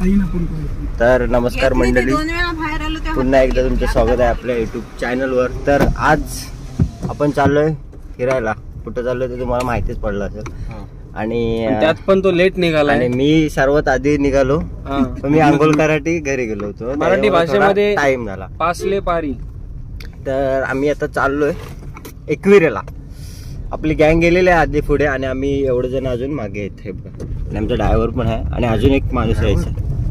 तर नमस्कार मंडळी, पुन्हा एकदा तुमचं स्वागत आहे आपल्या युट्यूब चॅनलवर। तर आज आपण चाललोय फिरायला। कुठं चाललोय ते तुम्हाला माहितीच पडलं असेल, आणि त्यात पण तो लेट निघाला आणि मी सर्वात आधी निघालो। मी आंघोळ कराठी घरी गेलो होतो, मराठी भाषेमध्ये टाइम झाला। पासले पारी। तर आम्ही आता चाललोय एकविरेला। आपली गँग गेलेली आहे आधी पुढे, आणि आम्ही एवढे जण अजून मागे आहेत। हे बघा, आणि आमचा ड्रायव्हर पण आहे, आणि अजून एक माणूस आहे।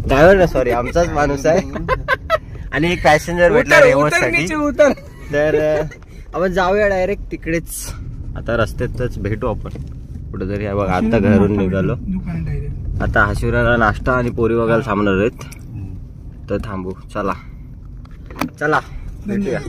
ड्रायव्हर ना, सॉरी, आमचाच माणूस आहे। आणि एक पॅसेंजर भेटला रेवससाठी। तर आपण जाऊया डायरेक्ट तिकडेच, आता रस्त्यातच भेटू आपण कुठेतरी। आहे बघा, आता घरून निघालो, आता हाशिराला नाश्ता आणि पोरी बघायला थांबणार आहेत। तर थांबू, चला चला भेटूया।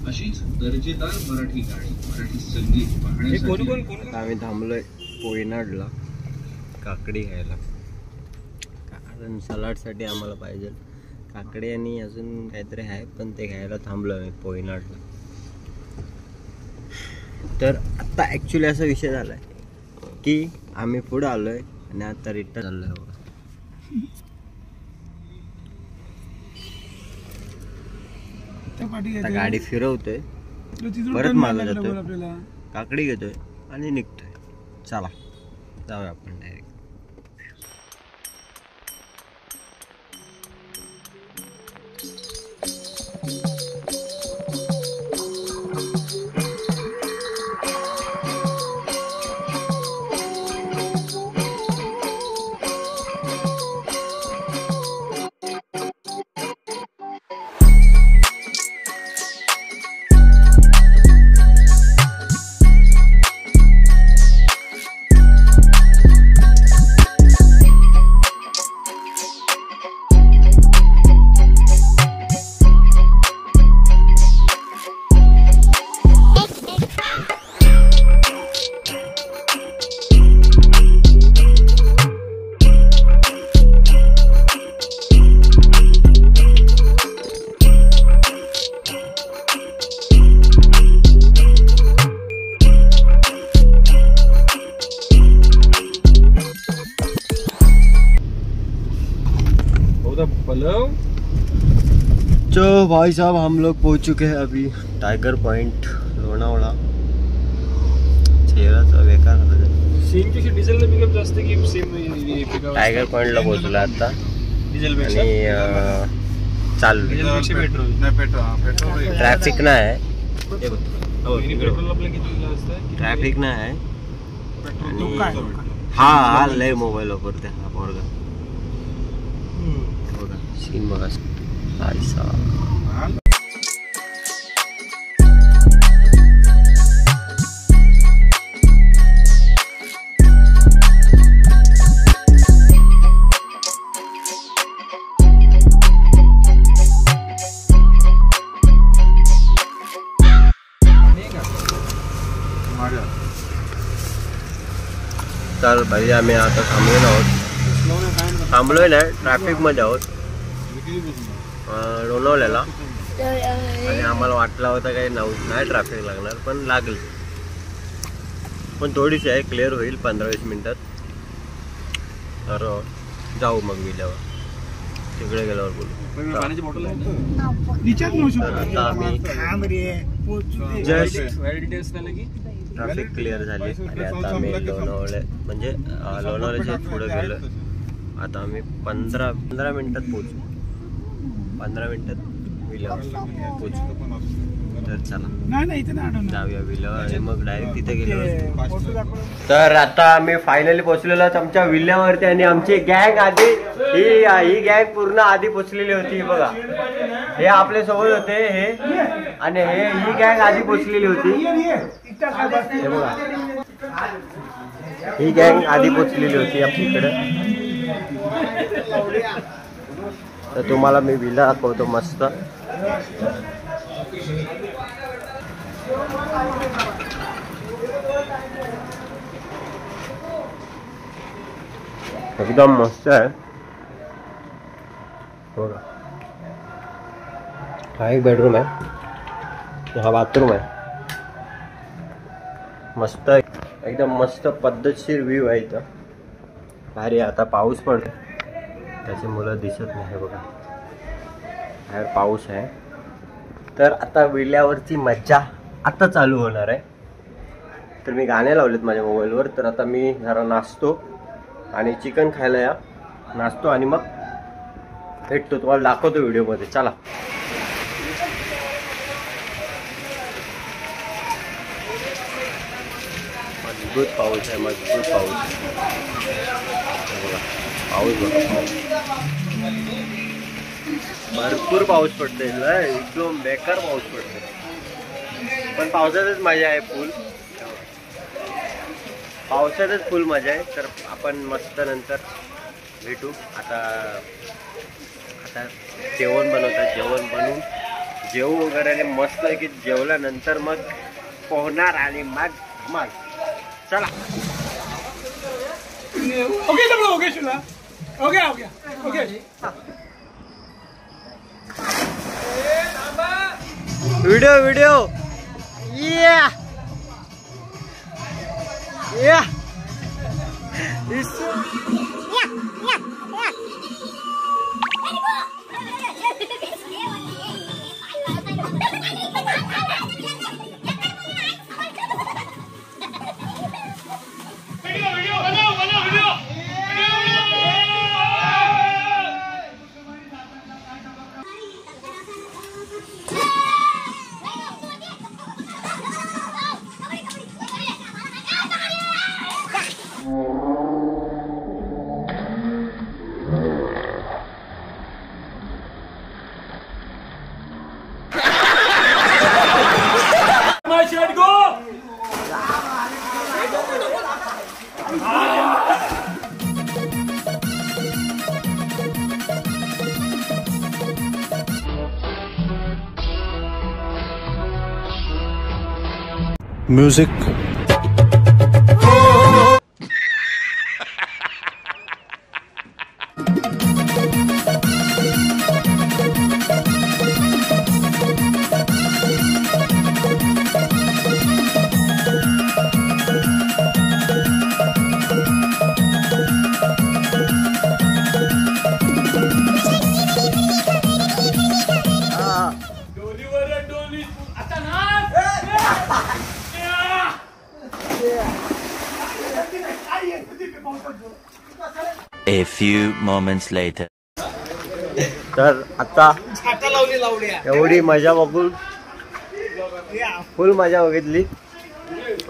अशीच दर्जेदार मराठी गाणी, मराठी संगीत पाहण्यासाठी आम्ही थांबलोय पोयनाडला काकडी घ्यायला, कारण सलाडसाठी आम्हाला पाहिजे काकडी आणि अजून काहीतरी आहे, पण ते घ्यायला थांबलोय आम्ही पोयनाडला। तर आता ॲक्च्युली असा विषय झालाय की आम्ही पुढे आलोय आणि आता रिटर्न चाललोय। आता गाडी फिरवतोय, परत मागे जातोय, काकडी घेतोय आणि निघतोय। चला जाऊया आपण डायरेक्ट। तो भाई साहब, हम लोग पहुंच चुके हैं अभी टाइगर पॉइंट लोनावळा। चेहराचा बेकार होता, सेमची डिझेलला पिकअप जास्त की सेम पिकअप। टायगर पॉइंटला पोहोचलो आता, डिझेल आणि चालू पेट्रोल ट्रॅफिक नाही, पेट्रोल आपलं किती असतं, ट्रॅफिक नाही। हा लय मोबाईल वापरते हा पोरगा, बघा सीन बघा भाई साहब। तर भाई आम्ही आता थांबलेलो आहोत, थांबलोय ना, ट्रॅफिक मध्ये आहोत लोणावळ्याला। आणि आम्हाला वाटला होता काही नाही ट्रॅफिक लागणार, पण लागलं, पण थोडीशी आहे, क्लिअर होईल 15-20 मिनिटात। तर जाऊ मग विल्यावर, तिकडे गेल्यावर बोलू। तर आता आम्ही जस्ट ट्रॅफिक क्लिअर झाली, आणि आता आम्ही लोणावळे म्हणजे लोणावळ्याच्या पुढे गेलो। आता आम्ही 15 मिनिटात पोहोचू, 15 मिनिटात विल्यावर पोहोचू। तर चला जाऊया विल्यावर, आणि मग डायरेक्ट तिथे गेलो। तर आता आम्ही फायनली पोहोचलेलो आहोत आमच्या विल्यावरती, आणि आमची गँग आधी ही गँग पूर्ण आधी पोहोचलेली होती। बघा, हे आपल्या सोबत होते हे, आणि ही गँग आधी पोहोचलेली होती। हे बघा, ही गँग आधी पोहोचलेली होती आपल्याकडे। तर तुम्हाला मी विला दाखवतो मस्त. एकदम मस्त आहे बघा. हा एक बेडरूम आहे, हा बाथरूम आहे. मस्त एकदम मस्त पद्धतशीर व्ह्यू आहे इथं. भारी. आता पाऊस पडतो त्याची मुलं दिसत नाही बघा, बाहेर पाऊस आहे. तर आता विल्यावरची मज्जा आता चालू होणार आहे. तर मी गाणे लावलेत माझ्या मोबाईलवर. तर आता मी जरा नाचतो आणि चिकन खायला या, नाचतो आणि मग भेटतो, तुम्हाला दाखवतो व्हिडिओमध्ये. चला. मजबूत पाऊस आहे, मजबूत पाऊस. पाऊस बघा, भरपूर पाऊस पडतोय. एकदम बेकार पाऊस पडतोय, पण पावसातच मजा आहे फुल. पावसातच फुल मजा आहे. तर आपण मस्त नंतर भेटू. आता जेवण बनवतात, जेवण बनवून जेवू वगैरे आणि मस्त आहे की जेवल्यानंतर मग पोहणार आणि मग धमाल. चला. ओके हो गया शुला, हो गया ओके. व्हिडिओ या music. A few moments later. तर आता एवढी मजा बघून फुल मजा बघितली.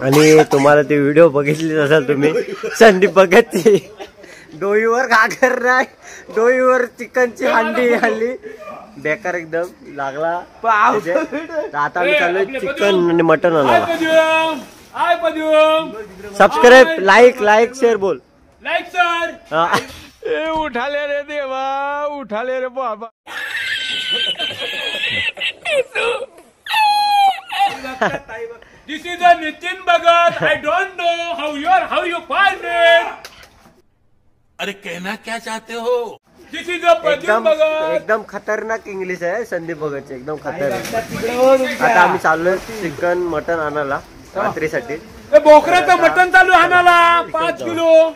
आणि तुम्हाला ती व्हिडिओ बघितली असेल तुम्ही. संदीप भगत डोईवर घागर नाही, डोईवर चिकनची हांडी हल्ली बेकार एकदम लागला. आता आम्ही चाललोय चिकन आणि मटन आणायला. सबस्क्राईब, लाईक शेअर बोल. Like sir. ए उठाले रे देवा, उठाले रे बाबा. This is a Nitin Bhagat. I don't know how you find it. अरे कहना क्या चाहते हो? This is a Pradyum Bhagat. एकदम खतरनाक इंग्लिश आहे संदीप भगतचे, एकदम खतरनाक. आता आम्ही चाललोय चिकन मटन आणायला रात्रीसाठी. बोकराचं मटण चालू आणायला 5 किलो.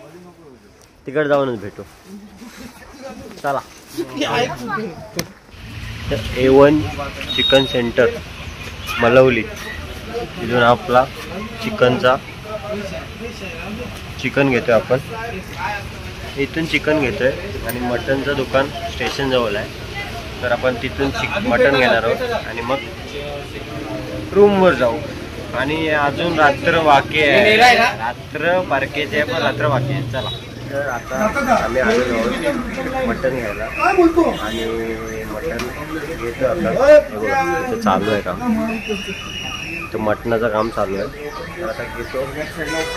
तिकडे जाऊनच भेटू. चला. A1 chicken centre Malavli. इथून आपला चिकन घेतोय आपण. इथून चिकन घेतोय आणि मटनचं दुकान स्टेशन जवळ आहे. तर आपण तिथून मटन घेणार आहोत आणि मग रूमवर जाऊ. आणि अजून रात्र बाकी आहे, रात्र बारकेचे आहे पण रात्र बाकी आहे. चला. तर आता आम्ही आलेलो आहोत मटन घ्यायला आणि मटन घेतो आता. चालू आहे काम, तर मटणाचं काम चालू आहे. तर आता घेतो.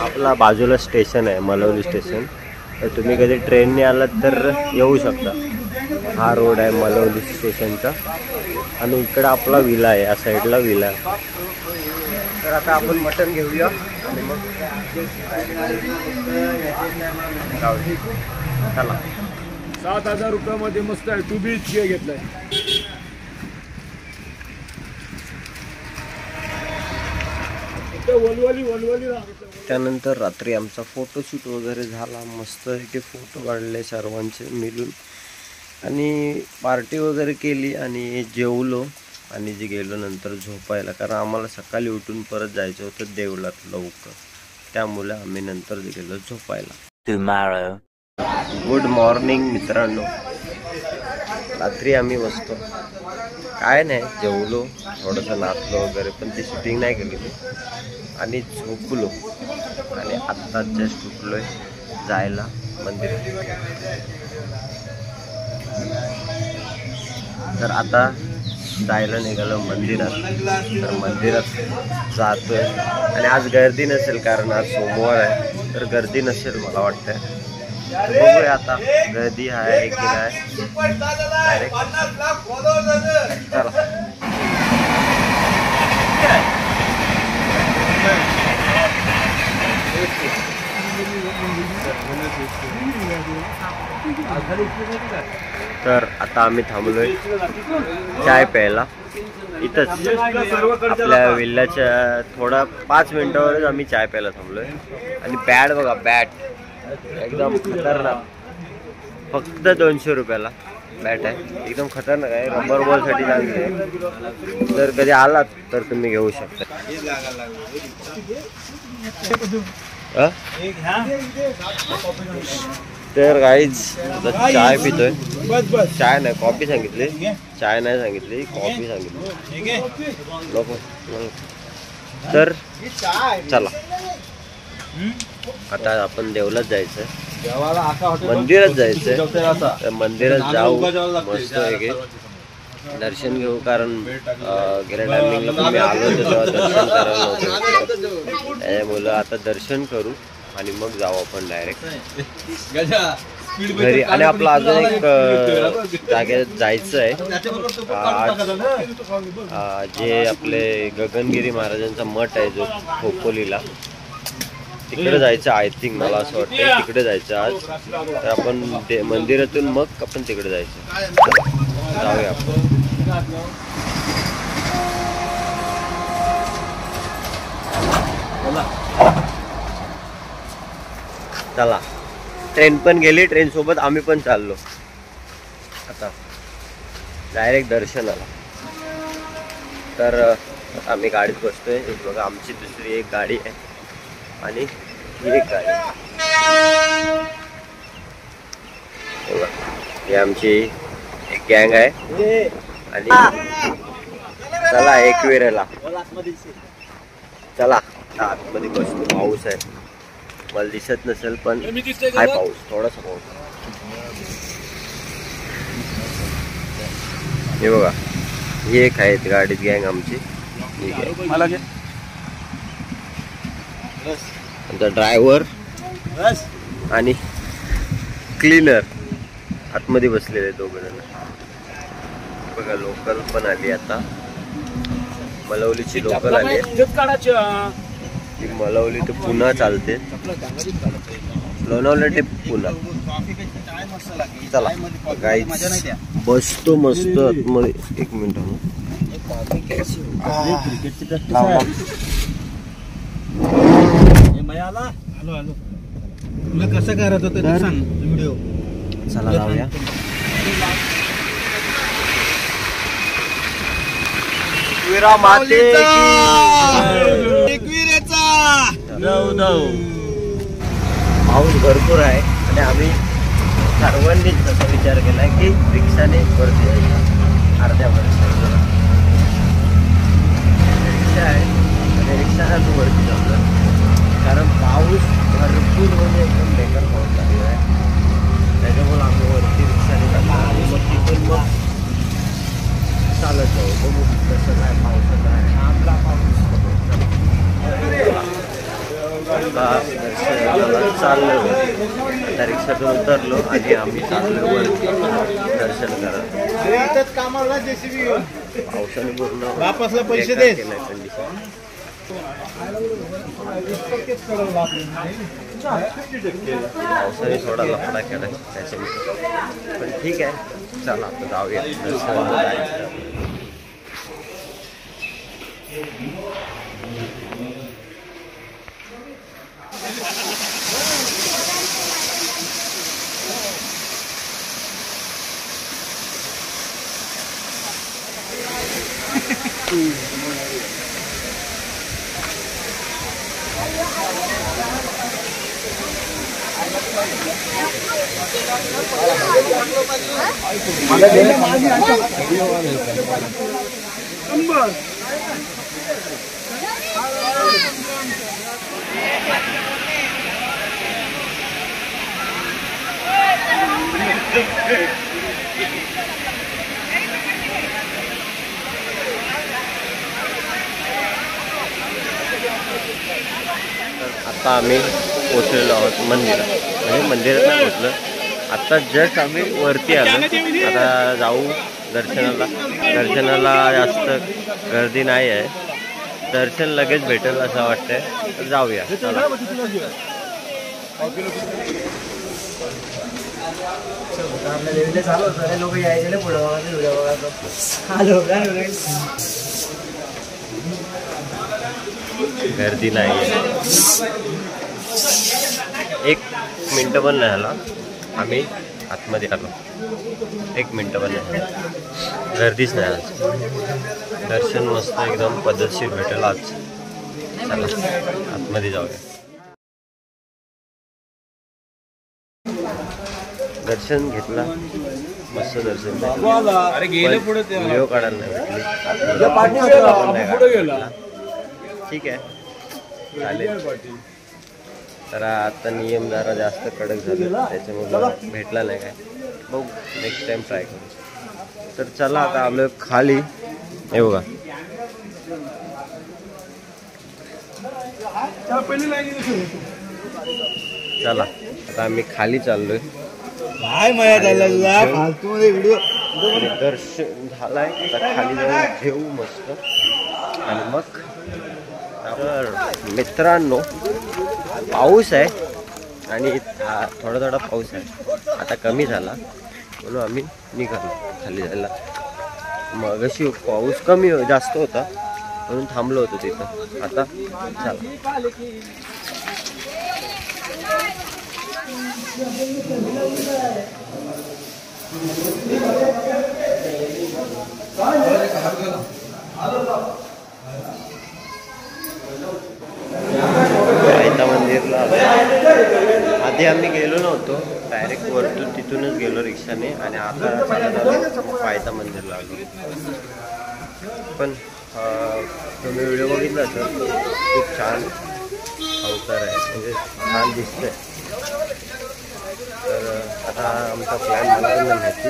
आपला बाजूला स्टेशन आहे मलवली स्टेशन. तर तुम्ही कधी ट्रेनने आलात तर येऊ शकता. हा रोड आहे मलवली स्टेशनचा आणि इकडं आपला विला आहे, या साईडला विला आहे. तर आता आपण मटण घेऊया आणि मग चला. 7,000 रुपयामध्ये मस्त आहे. 2 BHK घेतलाय. त्यानंतर रात्री आमचा फोटोशूट वगैरे झाला, मस्त इथे फोटो काढले सर्वांचे मिळून आणि पार्टी वगैरे केली आणि जेवलो आणि जे गेलो नंतर झोपायला, कारण आम्हाला सकाळी उठून परत जायचं होतं देवळात लवकर, त्यामुळे आम्ही नंतर गेलो झोपायला. Tomorrow. गुड मॉर्निंग मित्रांनो. रात्री आम्ही बसतो, काय नाही, जेवलो, थोडंसं नाचलो वगैरे, पण ती शूटिंग नाही केली आणि झोपलो आणि आत्ताच जस्ट उठलोय जायला मंदिरात. तर आता जायला निघालो मंदिरात. तर मंदिरात जातोय आणि आज गर्दी नसेल कारण आज सोमवार आहे, तर गर्दी नसेल मला वाटतंय. बघूया आता गर्दी आहे की नाही. डायरेक्ट चला. तर आता आम्ही थांबलोय चाय प्यायला इथंच आपल्या विल्ल्याच्या थोडा 5 मिनिटावरच आम्ही चाय प्यायला थांबलोय. आणि बॅट बघा, बॅट एकदम खतरनाक, फक्त 200 रुपयाला बॅट आहे, एकदम खतरनाक आहे, रबर बॉलसाठी चांगली आहे. जर कधी आलात तर तुम्ही घेऊ शकता. तर गाईज चाय पितोय, चाय नाही कॉफी सांगितली, चाय नाही सांगितली, कॉफी सांगितली नको. तर चला आता आपण देवलाच जायचंय, मंदिरात जायचंय. तर मंदिरात जाऊ, मस्त आहे, दर्शन घेऊ, कारण गेल्या टायमिंगला पण मी आलो होतो तेव्हा दर्शन करायला नव्हतं, त्यामुळे आता दर्शन करू आणि मग जाऊ आपण डायरेक्ट घरी. आणि आपलं अजून एक जागेत जायचं आहे आज, जे आपले गगनगिरी महाराजांचा मठ आहे जो खोपोलीला, तिकडे जायचं. आय थिंक मला असं वाटतं तिकडे जायचं आज. तर आपण मंदिरातून मग आपण तिकडे जायचं, जाऊया आपण. चला, ट्रेन पण गेली, ट्रेन सोबत आम्ही पण चाललो. आता डायरेक्ट दर्शनाला. तर आम्ही गाडीत बसतोय, एक बघा आमची दुसरी एक गाडी आहे आणि ही एक गाडी. ही आमची एक गँग आहे आणि चला एकविरेला चला. आतमध्ये बसतो, पाऊस आहे, मला दिसत नसेल पण हाय पाऊस, थोडासा पाऊस. हे बघा, ही एक आहे गाडीत गँग आमची. आमचा ड्रायव्हर आणि क्लीनर आतमध्ये बसलेले दोघं जण. बघा लोकल पण आली आता, मलवलीची लोकल आली. ती मलवली तर पुन्हा चालते, लोणावळा ते पुन्हा. चला गाईज बसतो मस्त आतमध्ये. एक मिनिट, कसं करत होतं सांग व्हिडिओ. चला जाऊया. पाऊस भरपूर आहे आणि आम्ही सर्वांनीच तसा विचार केला की रिक्षाने वरती जायचं. अर्ध्या वर्षाला रिक्षा आहे आणि रिक्षाने वरती जातो, कारण पाऊस भरपूर म्हणजे एकदम बेकार पाऊस लागला आहे. त्याच्यामुळे आम्ही वरती रिक्षाने जातो आणि मग तिथून मग चालत जाऊ. बघू कसं काय पावसाचं आहे. आपला पाऊस चाललं आता रिक्षातून उतरलो आणि आम्ही चाललो वरती दर्शन करत. कामाला JCB घेऊन पावसाने पूर्ण वापसला पैसे बेकार दे. केलंय कंडिशन. पावसाने थोडा लफडा केलाय त्याच्यामुळे, पण ठीक आहे. चला आता जाऊया दर्शनाला जायचं. आता आम्ही पोचलेलो आहोत मंदिरात, म्हणजे मंदिरात नाही पोचलं, आता जस्ट आम्ही वरती आलो. आता जाऊ दर्शनाला. दर्शनाला जास्त गर्दी नाही आहे, दर्शन लगेच भेटेल असं वाटतंय, तर जाऊया. चला. गर्दी नाही आहे, 1 मिनटं पण नाही आला, आम्ही आतमध्ये आलो. 1 मिनटं पण नाही, गर्दीच नाही आज. दर्शन मस्त एकदम पद्धतशीर भेटेल आज. चला आतमध्ये जाऊया. दर्शन घेतला, मस्त दर्शन व्हिडिओ काढायला नाही भेटली. ठीक आहे, चालेल. तर आता नियम जरा जास्त कडक झाले, त्याच्यामुळे भेटला नाही काय. बघू नेक्स्ट टाइम ट्राय करू. तर चला आता आलो खाली. हे बघा, चला आता आम्ही खाली चाललोय. काय माया झाला फालतू मध्ये व्हिडिओ. दर्शन झालाय, आता खाली जाऊन घेऊ मस्त. आणि मग तर मित्रांनो, पाऊस आहे आणि थोडा थोडा पाऊस आहे, आता कमी झाला म्हणून आम्ही निघालो खाली जायला. मग अशी पाऊस कमी जास्त होता म्हणून थांबलो होतो तिथं. आता चला. पायथा मंदिरला आधी आम्ही गेलो नव्हतो, डायरेक्ट वरतून तिथूनच गेलो रिक्षाने, आणि आता पायथा मंदिरला आलो. पण तुम्ही व्हिडिओ बघितला तर खूप छान अवतार आहे, म्हणजे छान दिसतंय. तर आता आमचा प्लॅन मला नाही माहिती,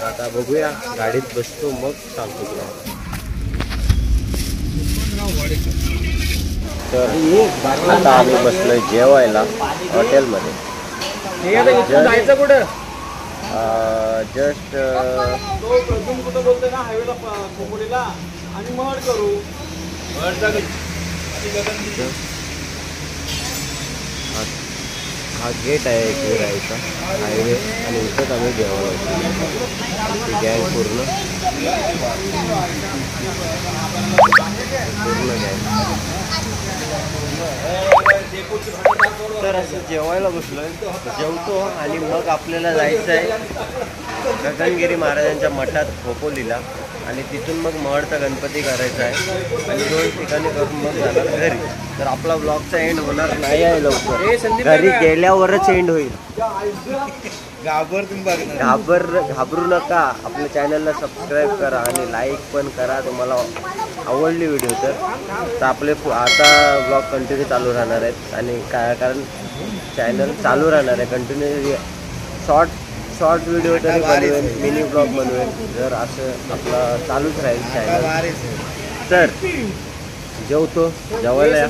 आता बघूया. गाडीत बसतो मग सांगतो तुला. तर आता आम्ही बसलोय जेवायला हॉटेलमध्ये. जायचं कुठं? जस्ट कुठं बोलतोय ना हायवेला खोपोलीला आणि महड करू. हा गेट आहे शिवरायचा हायवे, आणि इथंच आम्ही जेवायला गँग पूर्ण गँग. तर असं जेवायला बसलोय, जेवतो आणि मग आपल्याला जायचं आहे गगनगिरी महाराजांच्या मठात खोपोलीला, आणि तिथून मग महडचा गणपती करायचा आहे, आणि 2 ठिकाणी करून मग जाणार घरी. तर आपला ब्लॉगचा एंड होणार नाही आहे लवकर, घरी गेल्यावरच एंड होईल. घाबरू नका. आपल्या चॅनलला सबस्क्राईब करा आणि लाईक पण करा. तुम्हाला आवडली व्हिडिओ तर आपले आता ब्लॉग कंटिन्यू चालू राहणार आहेत, आणि कारण चॅनल चालू राहणार आहे कंटिन्यू. शॉर्ट व्हिडिओ तरी बनवेल, मिनी ब्लॉग बनवेल, जर असं आपलं चालूच राहील चॅनल. तर जेवतो, जेवायला या.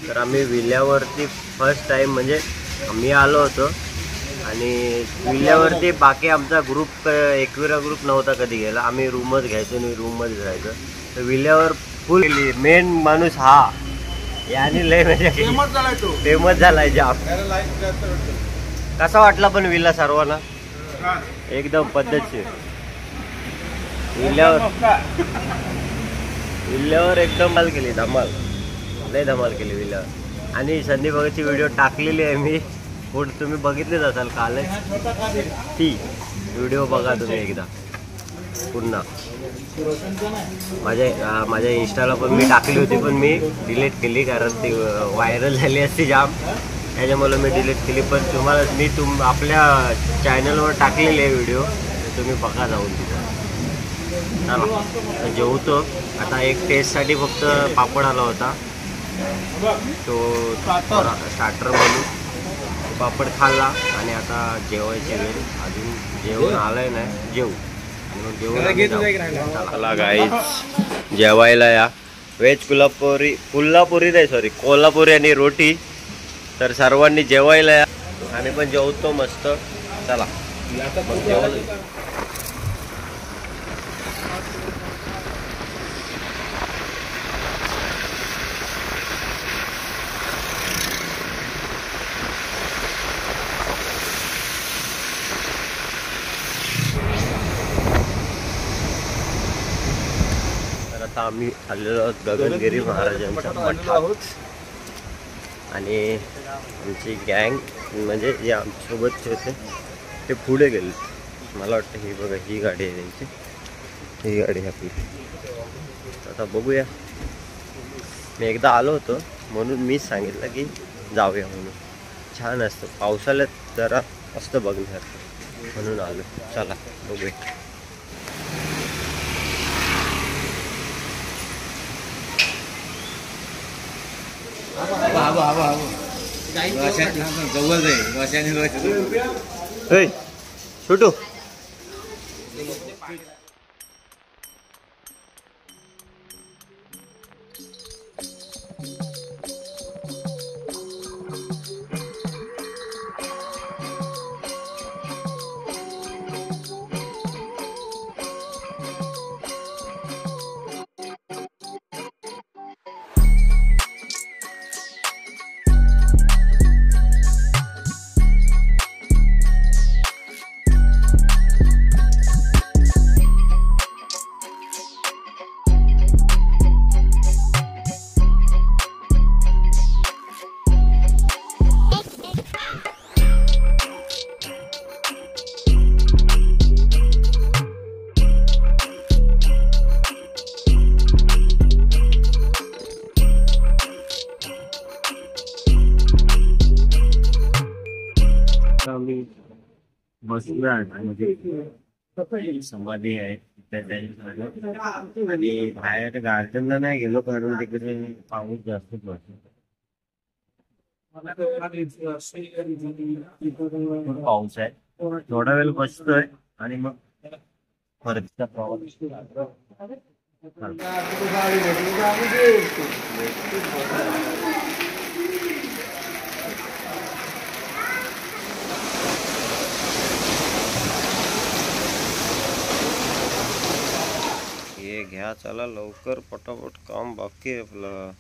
तर आम्ही विल्यावरती फर्स्ट टाइम म्हणजे मी आलो होतो आणि विल्यावरती बाकी आमचा ग्रुप एकविरा ग्रुप नव्हता कधी गेला. आम्ही रूमच घ्यायचो आणि रूमच राहायचो. तर विल्यावर फुल मेन माणूस हा याने लय म्हणजे फेमस झालाय जाम. कसा वाटला पण विला सर्वांना? एकदम पद्धतशीर. विल्यावर एकदम धमाल केली, धमाल लय धमाल केली विल्यावर. आणि संदीप भगतची व्हिडिओ टाकलेली आहे मी, पुढे तुम्ही बघितलेच असाल कालच. ती व्हिडिओ बघा तुम्ही एकदा पुन्हा. माझ्या इंस्टाला पण मी टाकली होती, पण मी डिलीट केली कारण ती व्हायरल झाली असती जाम, त्याच्यामुळे मी डिलीट केली. पण तुम्हाला आपल्या चॅनलवर टाकलेली आहे व्हिडिओ, तुम्ही बघा जाऊन तिथं. चला जेवतो आता. एक टेस्टसाठी फक्त पापड आला होता, तो स्टार्टर म्हणून पापड खाल्ला आणि आता जेवायची वेळ. अजून जेवण आलंय नाही, जेवू आणि मग जेवण. चला गाईज जेवायला या. व्हेज कोल्हापुरी नाही सॉरी कोल्हापुरी आणि रोटी. तर सर्वांनी जेवायला या. आम्ही पण जेवतो मस्त. चला मग जेवण. आता आम्ही आलेलो आहोत गगनगिरी महाराजांच्या मठात आणि आमची गँग म्हणजे जे आमच्यासोबतचे होते ते पुढे गेले. मला वाटतं ही बघा ही गाडी आहे त्यांची, ही गाडी आपली. आता बघूया. मी एकदा आलो होतो म्हणून मीच सांगितलं की जाऊया म्हणून. छान असतं पावसाळ्यात जरा असतं बघण्यासारखं म्हणून आलो. चला बघूया. छोटू समाधी आहे आणि बाहेर गार्डनला नाही गेलो कारण तिकडे पाऊस जास्त पडतो. पाऊस आहे, थोडा वेळ बसतोय आणि मग परतचा प्रवास. हे घ्या चला लवकर पटापट काम बाकी आहे आपलं.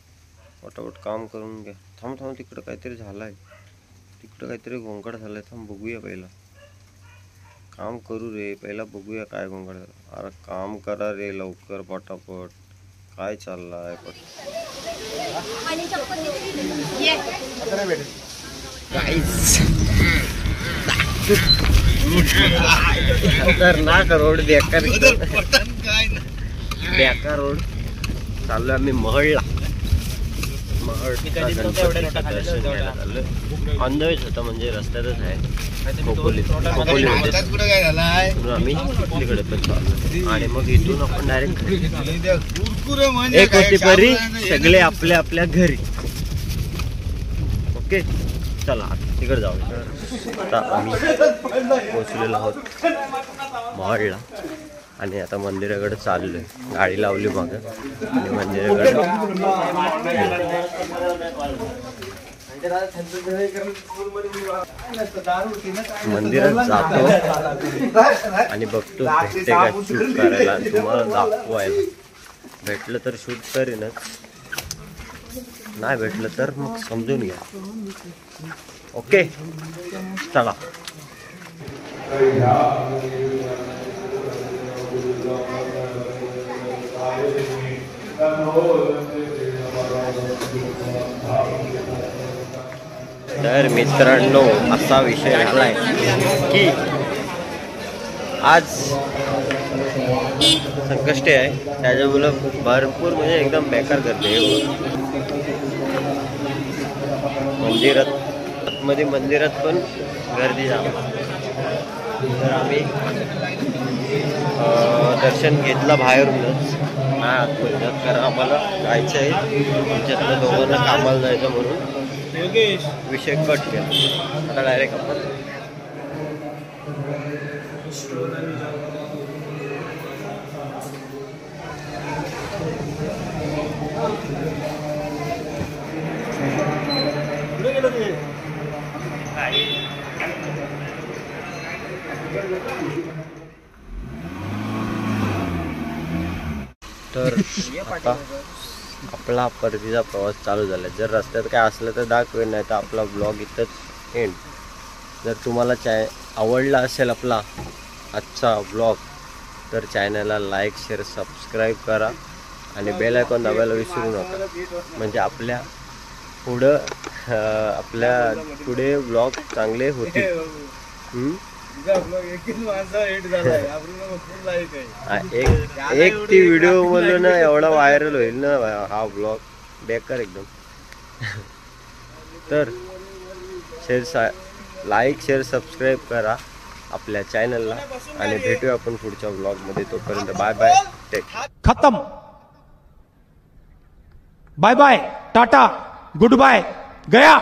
पटापट काम करून घ्या. थांब तिकडं काहीतरी झालंय, तिकडं काहीतरी गोंगाट झालाय. थांब बघूया पहिला. काम करू रे पहिला, बघूया काय गोंगाट झाला. अरे काम करा रे लवकर पटापट. काय चाललंय खतरनाक रोड, बेकार रोड. चाललोय आम्ही महडला. ऑन द वेच होता म्हणजे रस्त्यातच आहे. खोपोली आम्ही तिकडे पण चाललो आणि मग इथून आपण डायरेक्ट एक होती परी सगळे आपल्या आपल्या घरी. ओके चला तिकडे जाऊ. आता आम्ही पोचलेलो आहोत महडला आणि आता मंदिराकडे चाललोय. गाडी लावली मग आणि मंदिराकडे मंदिरात जातो आणि बघतो भेटते का शूट करायला. तुम्हाला दाखवायला भेटलं तर शूट करीनच, नाही भेटलं तर मग समजून घ्या. ओके चला. तर मित्रांनो असा विषय झालाय की आज संकष्टी आहे, त्याच्यामुळे भरपूर म्हणजे एकदम बेकार करते मंदिरात पण गर्दी झाली. तर आम्ही दर्शन घेतलं बाहेरूनच, नाही आतमध्ये, कारण आम्हाला जायचं आहे. आमच्यातलं दोघांना कामाला जायचं म्हणून विषय कट केला. आता डायरेक्ट आपण तर आता आपला परतीचा प्रवास चालू झाला. जर रस्त्यात काय असलं तर दाखवेल, नाही तर आपला ब्लॉग इथंच एंड. जर तुम्हाला आवडला असेल आपला आजचा ब्लॉग तर चॅनलला लाईक शेअर सबस्क्राईब करा आणि बेल आयकॉन दाबायला विसरू नका. म्हणजे आपल्या पुढे ब्लॉग चांगले होतील. एक ती व्हिडिओ मधून ना एवढा व्हायरल होईल ना हा ब्लॉग, बेकार एकदम. तर लाईक शेअर सबस्क्राईब करा आपल्या चॅनलला आणि भेटूया आपण पुढच्या ब्लॉग मध्ये. तोपर्यंत बाय बाय, टेक खत्म. Bye bye, tata, goodbye, गया.